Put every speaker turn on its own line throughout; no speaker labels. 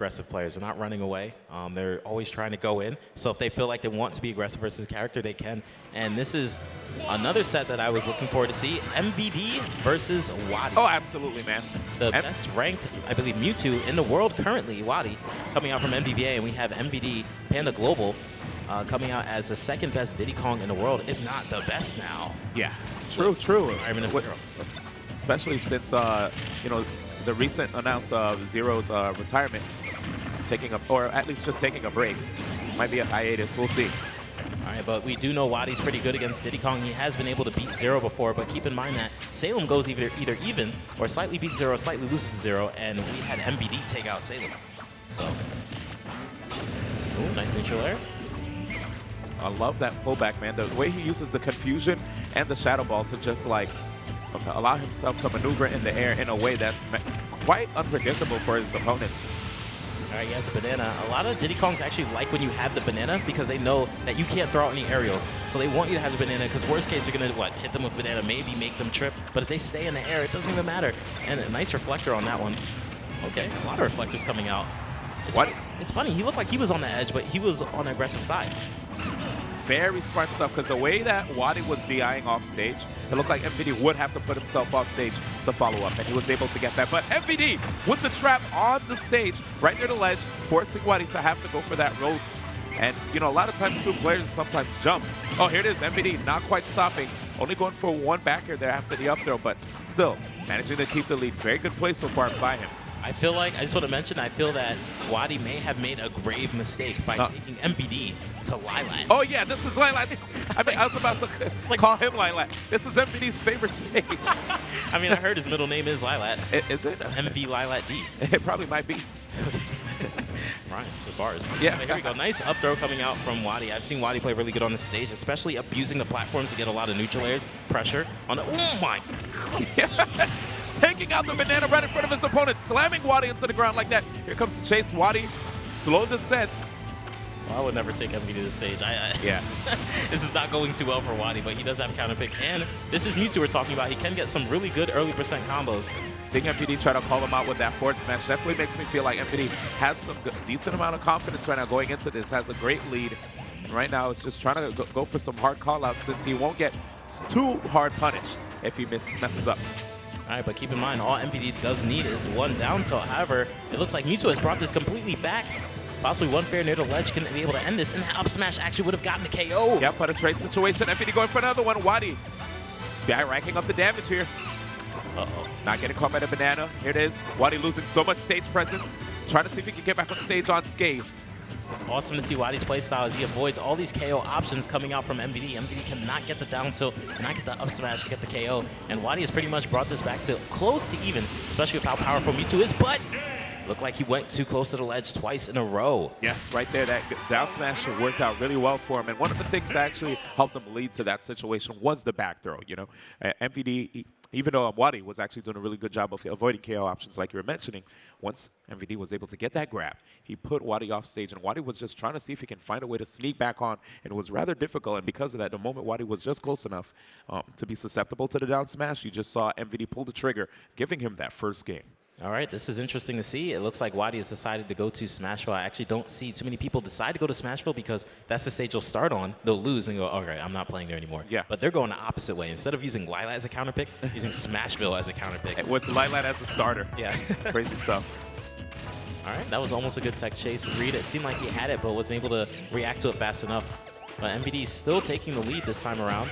aggressive players. They're not running away. They're always trying to go in. So if they feel like they want to be aggressive versus character, they can. And this is another set that I was looking forward to see. MVD versus WaDi.
Oh, absolutely, man.
The best ranked, I believe, Mewtwo in the world currently, WaDi, coming out from MVVA. And we have MVD Panda Global coming out as the second best Diddy Kong in the world, if not the best now.
Yeah, true. Especially since, you know, the recent announce of Zero's retirement, taking a, or at least just taking a break. Might be a hiatus, we'll see.
All right, but we do know WaDi's pretty good against Diddy Kong. He has been able to beat Zero before, but keep in mind that Salem goes either even or slightly beats Zero, slightly loses to Zero, and we had MVD take out Salem. So, ooh, nice neutral air.
I love that pullback, man. The way he uses the confusion and the Shadow Ball to just like allow himself to maneuver in the air in a way that's quite unpredictable for his opponents.
All right, he has a banana. A lot of Diddy Kongs actually like when you have the banana because they know that you can't throw out any aerials. So they want you to have the banana because worst case, you're going to, what, hit them with banana, maybe make them trip. But if they stay in the air, it doesn't even matter. And a nice reflector on that one. Okay, a lot of reflectors coming out. It's funny. He looked like he was on the edge, but he was on the aggressive side.
Very smart stuff, because the way that WaDi was DIing off stage, it looked like MVD would have to put himself off stage to follow up, and he was able to get that. But MVD with the trap on the stage, right near the ledge, forcing WaDi to have to go for that roast. And, you know, a lot of times two players sometimes jump. Oh, here it is, MVD not quite stopping, only going for one back air there after the up throw, but still managing to keep the lead. Very good play so far by him.
I feel like, I just want to mention, I feel that WaDi may have made a grave mistake by taking MVD to Lilat.
Oh yeah, this is Lilat. I mean, I was about to call him Lilat. This is MVD's favorite stage.
I mean, I heard his middle name is Lilat.
Is it?
MV Lilat D.
It probably might be.
Rhymes, the bars.
Yeah.
Here we go. Nice up throw coming out from WaDi. I've seen WaDi play really good on the stage, especially abusing the platforms to get a lot of neutral airs, pressure on the, oh my God.
Taking out the banana right in front of his opponent, slamming WaDi into the ground like that. Here comes the chase. WaDi, slow descent.
Well, I would never take MVD to the stage.
Yeah.
This is not going too well for WaDi, but he does have counter pick. And this is Mewtwo we're talking about. He can get some really good early percent combos.
Seeing MVD try to call him out with that forward smash definitely makes me feel like MVD has some decent amount of confidence right now going into this, has a great lead. And right now it's just trying to go for some hard call-outs since he won't get too hard punished if he messes up.
All right, but keep in mind, all MVD does need is one down tilt. However, it looks like Mewtwo has brought this completely back. Possibly one fair near the ledge can be able to end this, and that up smash actually would have gotten the KO.
Yep, but a trade situation. MVD going for another one. WaDi, yeah, racking up the damage here.
Uh-oh.
Not getting caught by the banana. Here it is. WaDi losing so much stage presence. Trying to see if he can get back on stage unscathed.
It's awesome to see WaDi's playstyle as he avoids all these KO options coming out from MVD. MVD cannot get the down tilt, cannot get the up smash to get the KO. And WaDi has pretty much brought this back to close to even, especially with how powerful Mewtwo is. But looked like he went too close to the ledge twice in a row.
Yes, right there. That down smash worked out really well for him. And one of the things that actually helped him lead to that situation was the back throw. You know, MVD, even though WaDi was actually doing a really good job of avoiding KO options like you were mentioning, once MVD was able to get that grab, he put WaDi off stage, and WaDi was just trying to see if he can find a way to sneak back on, and it was rather difficult. And because of that, the moment WaDi was just close enough to be susceptible to the down smash, you just saw MVD pull the trigger, giving him that first game.
All right, this is interesting to see. It looks like WaDi has decided to go to Smashville. I actually don't see too many people decide to go to Smashville because that's the stage they'll start on. They'll lose and go, all right, I'm not playing there anymore.
Yeah.
But they're going the opposite way. Instead of using Lilat as a counter pick, using Smashville as a counter pick.
With Lilat as a starter.
Yeah.
Crazy stuff.
All right, that was almost a good tech chase read. It seemed like he had it, but wasn't able to react to it fast enough. But MVD is still taking the lead this time around.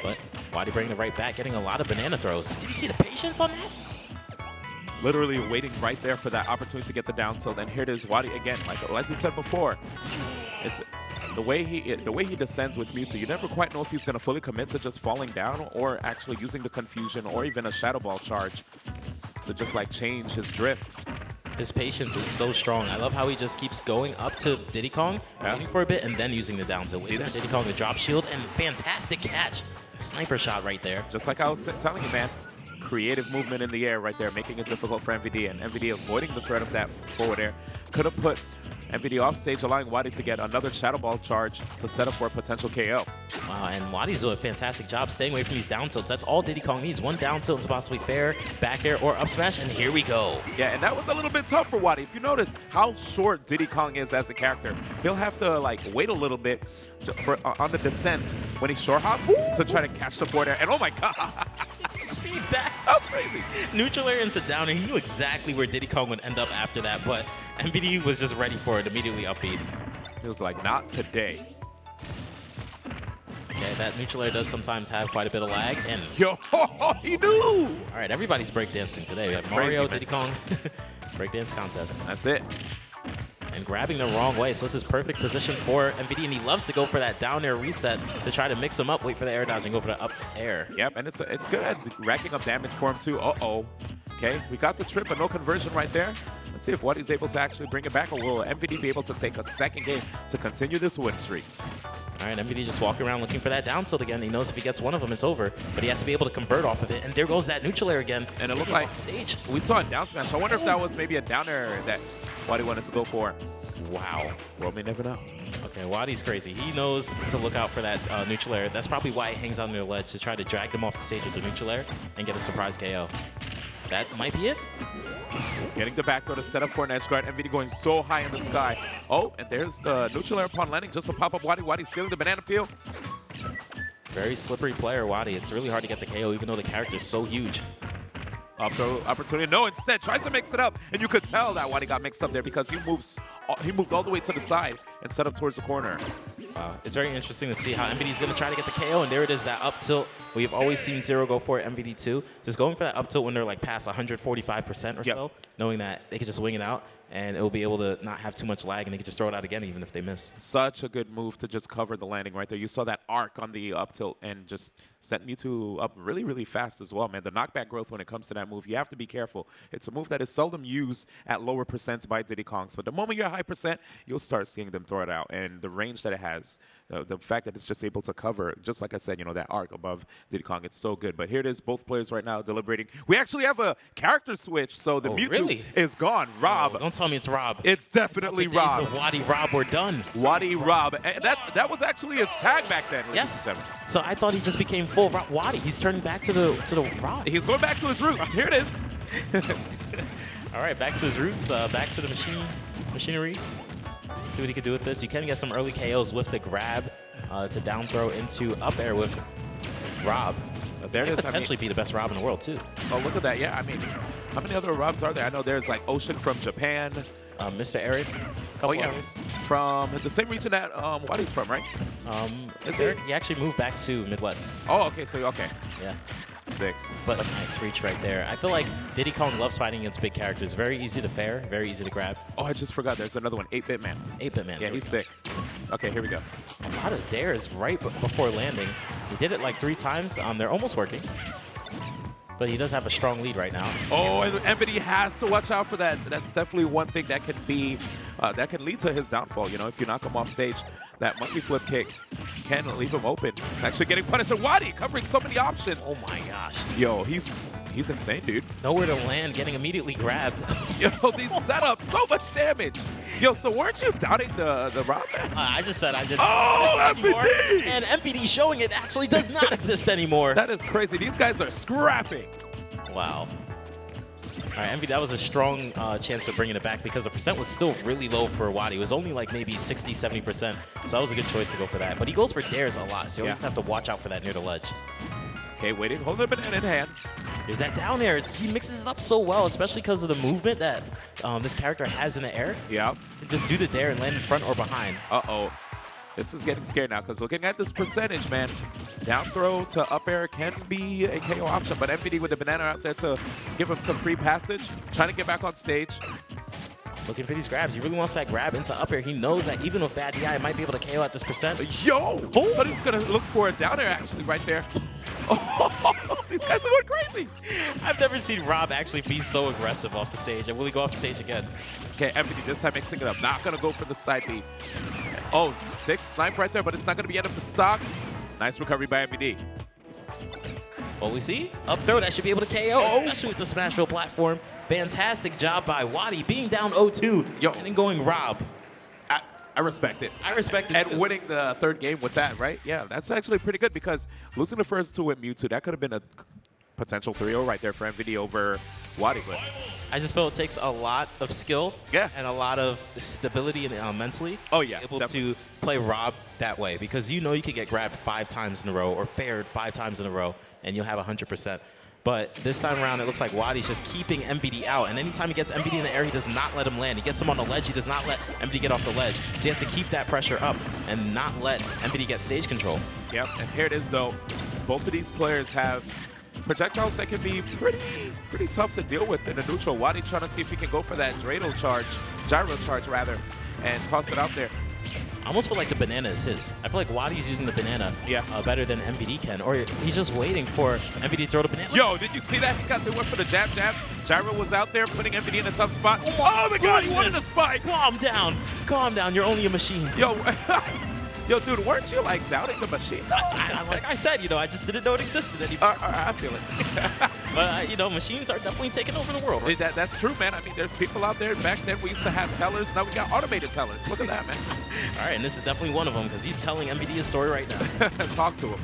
But WaDi bringing it right back, getting a lot of banana throws. Did you see the patience on that?
Literally waiting right there for that opportunity to get the down tilt. And here it is, WaDi again. Like we said before, it's the way he descends with Mewtwo. You never quite know if he's going to fully commit to just falling down or actually using the confusion or even a Shadow Ball charge to just like change his drift.
His patience is so strong. I love how he just keeps going up to Diddy Kong, waiting for a bit, and then using the down tilt.
See that?
Diddy Kong, the drop shield, and fantastic catch. Sniper shot right there.
Just like I was telling you, man. Creative movement in the air right there, making it difficult for MVD, and MVD avoiding the threat of that forward air. Could have put MVD off stage, allowing WaDi to get another Shadow Ball charge to set up for a potential KO.
Wow, and WaDi's doing a fantastic job staying away from these down tilts. That's all Diddy Kong needs. One down tilt to possibly fair, back air, or up smash, and here we go.
Yeah, and that was a little bit tough for WaDi. If you notice how short Diddy Kong is as a character, he'll have to like wait a little bit on the descent when he short hops to try to catch the forward air. And oh my god!
See that?
That's crazy.
Neutral air into down air. He knew exactly where Diddy Kong would end up after that, but MVD was just ready for it, immediately up B.
He was like, not today.
Okay, that neutral air does sometimes have quite a bit of lag, and
Yo, he knew!
all right, everybody's breakdancing today. We have
That's
Mario,
crazy,
Diddy Kong, breakdance contest.
That's it.
And grabbing the wrong way, so this is perfect position for MVD, and he loves to go for that down air reset to try to mix him up, wait for the air dodge, and go for the up air.
Yep, and it's good at racking up damage for him too. Uh-oh. Okay, we got the trip, but no conversion right there. Let's see if WaDi's able to actually bring it back, or will MVD be able to take a second game to continue this win streak?
All right, MVD just walking around looking for that down tilt again. He knows if he gets one of them, it's over. But he has to be able to convert off of it. And there goes that neutral air again.
And it looked like
stage.
We saw a down smash. I wonder if that was maybe a down air that WaDi wanted to go for.
Wow.
Well, we never know.
Okay, WaDi's crazy. He knows to look out for that neutral air. That's probably why he hangs on the ledge, to try to drag them off the stage with the neutral air and get a surprise KO. That might be it.
Getting the back throw to set up for an edge guard. MVD going so high in the sky. Oh, and there's the neutral air upon landing. Just a pop-up WaDi. WaDi stealing the banana peel.
Very slippery player, WaDi. It's really hard to get the KO, even though the character is so huge.
Up throw opportunity. No, instead tries to mix it up, and you could tell that WaDi got mixed up there because he moved all the way to the side and set up towards the corner.
It's very interesting to see how MVD is going to try to get the KO, and there it is, that up tilt. We have always seen Zero go for it, MVD2. Just going for that up tilt when they're like past 145% or so, knowing that they could just wing it out, and it will be able to not have too much lag, and they could just throw it out again even if they miss.
Such a good move to just cover the landing right there. You saw that arc on the up tilt and just sent Mewtwo up really, really fast as well, man. The knockback growth when it comes to that move, you have to be careful. It's a move that is seldom used at lower percents by Diddy Kongs, but the moment you're at high percent, you'll start seeing them throw it out, and the range that it has, the fact that it's just able to cover, just like I said, you know, that arc above Diddy Kong, it's so good. But here it is, both players right now deliberating. We actually have a character switch, so the Mewtwo is gone. Rob.
Oh, don't tell me it's Rob.
It's definitely Rob.
The WaDi Rob, we're done.
WaDi Rob. And that was actually his tag back then.
Yes. So I thought he just became full WaDi. He's turning back to the Rob.
He's going back to his roots. Here it is.
All right, back to his roots, back to the machinery. See what he could do with this. You can get some early KOs with the grab to down throw into up air with Rob.
There it is.
Potentially be the best Rob in the world, too.
Oh, look at that. Yeah, I mean, how many other Robs are there? I know there's like Ocean from Japan.
Mr. Eric.
Oh, yeah. From the same region that WaDi's from, right?
Is Eric? He actually moved back to Midwest.
Oh, okay. So, okay.
Yeah.
Sick.
But nice reach right there. I feel like Diddy Kong loves fighting against big characters. Very easy to fair, very easy to grab.
Oh, I just forgot. There's another one. 8-Bit Man.
8-Bit Man.
Yeah, he's sick. Okay, here we go.
A lot of dares right before landing. He did it like 3 times. They're almost working. But he does have a strong lead right now.
Oh, and MVD has to watch out for that. That's definitely one thing that could be, that could lead to his downfall. You know, if you knock him off stage, that monkey flip kick can leave him open. It's actually getting punished. And WaDi covering so many options.
Oh my gosh.
Yo, he's insane, dude.
Nowhere to land, getting immediately grabbed.
Yo, these setups, so much damage. Yo, so weren't you doubting the Rob, man?
I just said I didn't.
Oh, MVD!
And MVD showing it actually does not exist anymore.
That is crazy. These guys are scrapping.
Wow. All right, MVD, that was a strong chance of bringing it back because the percent was still really low for WaDi. It was only like maybe 60, 70%. So that was a good choice to go for that. But he goes for dares a lot, so you always have to watch out for that near the ledge.
Okay, waiting, holding a banana in hand.
There's that down air. He mixes it up so well, especially because of the movement that this character has in the air.
Yeah.
Just do the dare and land in front or behind.
Uh-oh. This is getting scary now because looking at this percentage, man, down throw to up air can be a KO option, but MVD with the banana out there to give him some free passage, trying to get back on stage.
Looking for these grabs. He really wants that grab into up air. He knows that even with bad DI, he might be able to KO at this percent.
Yo! But he's going to look for a down air actually right there. Oh, these guys are going crazy.
I've never seen Rob actually be so aggressive off the stage. And will he go off the stage again?
Okay, MVD this time mixing it up. Not going to go for the side B. Oh, 6 snipe right there, but it's not going to be end up the stock. Nice recovery by MVD.
Well, we see up throw that should be able to KO, especially with the Smashville platform. Fantastic job by WaDi being down 0-2 and then going Rob.
I respect it.
I respect it.
And
too.
winning the third game with that, right? Yeah, that's actually pretty good because losing the first two with Mewtwo, that could have been a potential 3-0 right there for MVD over WaDi. But
I just feel it takes a lot of skill and a lot of stability and mentally able to play Rob that way, because you know you could get grabbed 5 times in a row or fared 5 times in a row and you'll have 100%. But this time around, it looks like WaDi's just keeping MVD out. And anytime he gets MVD in the air, he does not let him land. He gets him on the ledge. He does not let MVD get off the ledge. So he has to keep that pressure up and not let MVD get stage control.
Yep, and here it is, though. Both of these players have projectiles that can be pretty tough to deal with in a neutral. WaDi trying to see if he can go for that gyro charge, and toss it out there.
I almost feel like the banana is his. I feel like WaDi's using the banana better than MVD can, or he's just waiting for MVD to throw the banana.
Yo, did you see that? He went for the jab. Gyro was out there putting MVD in a tough spot. Oh my God, he wanted a spike.
Calm down. Calm down. You're only a machine.
Yo, dude, weren't you like doubting the machine?
Like I said, I just didn't know it existed anymore.
I feel it.
But, machines are definitely taking over the world. Right?
That's true, man. I mean, there's people out there. Back then, we used to have tellers. Now we got automated tellers. Look at that, man.
All right, and this is definitely one of them because he's telling MVD a story right now.
Talk to him.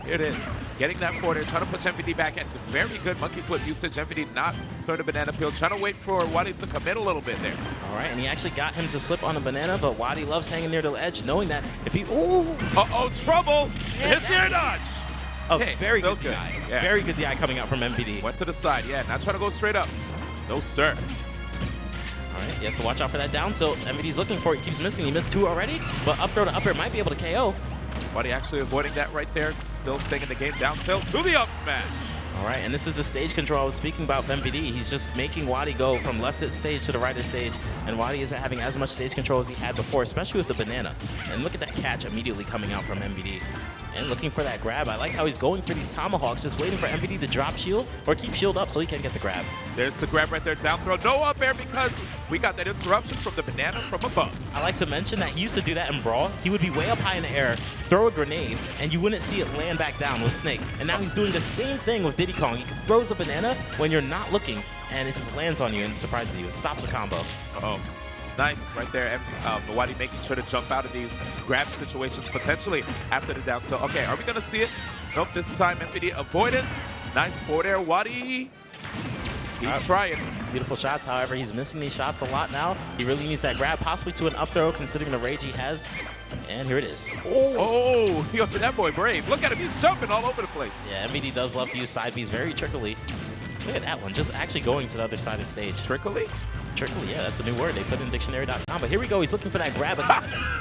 Here it is. Getting that forward, trying to push MVD back in. Very good monkey flip usage. MVD not throwing a banana peel. Trying to wait for WaDi to commit a little bit there.
All right, and he actually got him to slip on a banana, but WaDi loves hanging near the edge, knowing that if he...
Uh-oh, trouble! His air dodge!
Okay, very good DI.
Yeah.
Very good DI coming out from MVD.
Went to the side, not trying to go straight up. No, sir.
All right, yeah, so watch out for that down tilt. MVD's looking for it. He keeps missing. He missed 2 already, but up throw to up air might be able to KO.
WaDi actually avoiding that right there. Still staying in the game. Down tilt to the up smash.
All right, and this is the stage control I was speaking about with MVD. He's just making WaDi go from left of stage to the right of stage, and WaDi isn't having as much stage control as he had before, especially with the banana. And look at that catch immediately coming out from MVD. And looking for that grab. I like how he's going for these tomahawks, just waiting for MVD to drop shield or keep shield up so he can get the grab.
There's the grab right there, down throw. No up air because we got that interruption from the banana from above.
I like to mention that he used to do that in Brawl. He would be way up high in the air, throw a grenade, and you wouldn't see it land back down with Snake. And now he's doing the same thing with Diddy Kong. He throws a banana when you're not looking, and it just lands on you and surprises you. It stops a combo.
Uh-oh. Nice, right there. WaDi making sure to jump out of these grab situations potentially after the down tilt. Okay, are we going to see it? Nope, this time MVD avoidance. Nice forward air, WaDi. He's trying.
Beautiful shots, however, he's missing these shots a lot now. He really needs that grab, possibly to an up throw, considering the rage he has. And here it is.
Oh, yo, that boy brave. Look at him, he's jumping all over the place.
Yeah, MVD does love to use side Bs very trickily. Look at that one, just actually going to the other side of the stage.
Trickily?
Trickily, yeah, that's a new word. They put it in dictionary.com. But here we go. He's looking for that grab.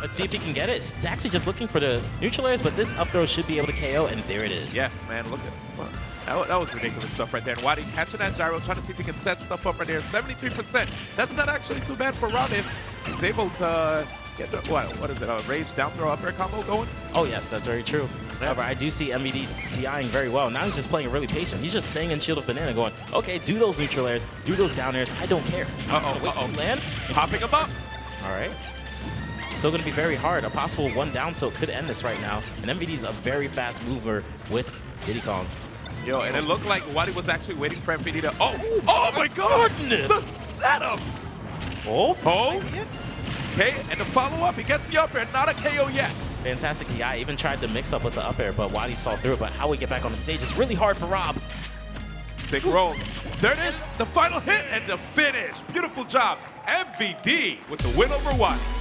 Let's see if he can get it. It's actually just looking for the neutral airs, but this up throw should be able to KO, and there it is.
Yes, man, look at it. That was ridiculous stuff right there. And WaDi catching that gyro, trying to see if he can set stuff up right there. 73%. That's not actually too bad for Rob if he's able to get the, what is it, a rage down throw up air combo going?
Oh, yes, that's very true. However, I do see MVD DIing very well. Now he's just playing really patient. He's just staying in shield of banana going, okay, do those neutral airs, do those down airs. I don't care. Wait till you land.
Popping him up.
All right. Still going to be very hard. A possible 1 down tilt could end this right now. And MVD's a very fast mover with Diddy Kong.
Yo, and it looked like WaDi was actually waiting for MVD to, oh my God, the setups. Okay, and the follow-up, he gets the up air, not a KO yet.
Fantastic DI, even tried to mix up with the up air, but WaDi saw through it. But how we get back on the stage is really hard for Rob.
Sick roll. There it is, the final hit and the finish. Beautiful job. MVD with the win over WaDi.